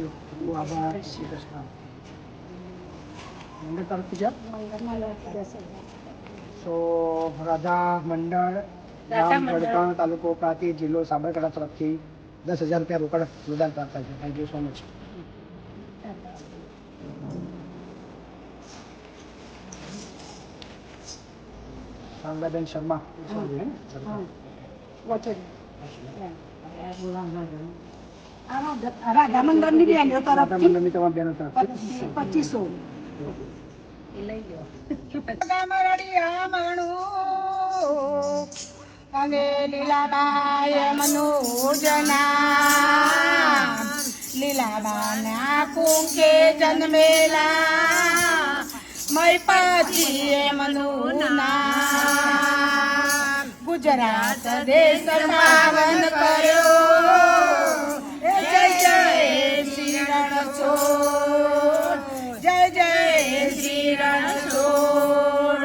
You. બહુ આભાર. શ્રી કૃષ્ણ. મંડળ તરફથી છે? સો રાધા મંડળ ગામ વડગામ તાલુકો પ્રાંતિજ જિલ્લો સાબરકાંઠા તરફથી 10,000 રૂપિયા રોકડ અનુદાન પ્રાપ્ત થાય છે. Thank you so much. Sangaben Sharma. Radha મંડળની બહેનો તરફથી મંડળની તમામ બહેનો તરફથી 2500. અંગે લીલાબાઈ મનોજના લીલાબાના કુંકે જન્મેલા મય પાછી મનુના ગુજરાત દેશ પાવન કર્યો જય જય શ્રી રણછોડ જય જય શ્રી રણછોડ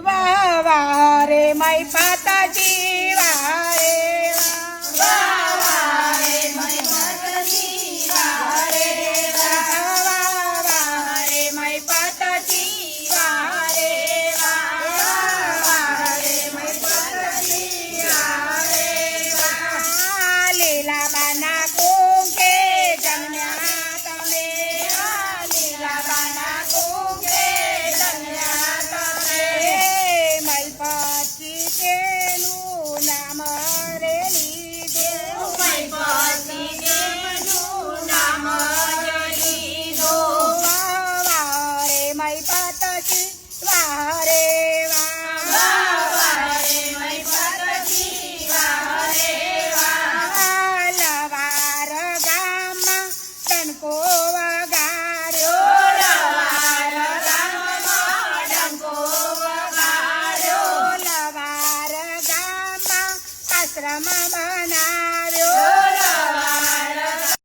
વાહ વાહ રે મય પાતાજી વાહ રે વાહ વાહ રે મય પાતાજી વાહ રે વાહ રે મય પાતાજી વાહ રે વાહ રે મય પાતાજી વાહ રે વાહ લીલાબાના કુંકે જન્મ્યા તમે લીલાબાના કુંકે જન્મ્યા તમે મય પાછી તેનું નામ રે લીધું મય પાછી તેનું નામ લીધું વાહ રે મય પાછી વાહ રે વાહ રે મય પાછી વાહ રે વાહ લવાર ગામમાં ડંકો વગાડ્યો લવાર ગામમાં ડંકો વગાડ્યો લવાર ગામમાં આશ્રમ બનાવ્યો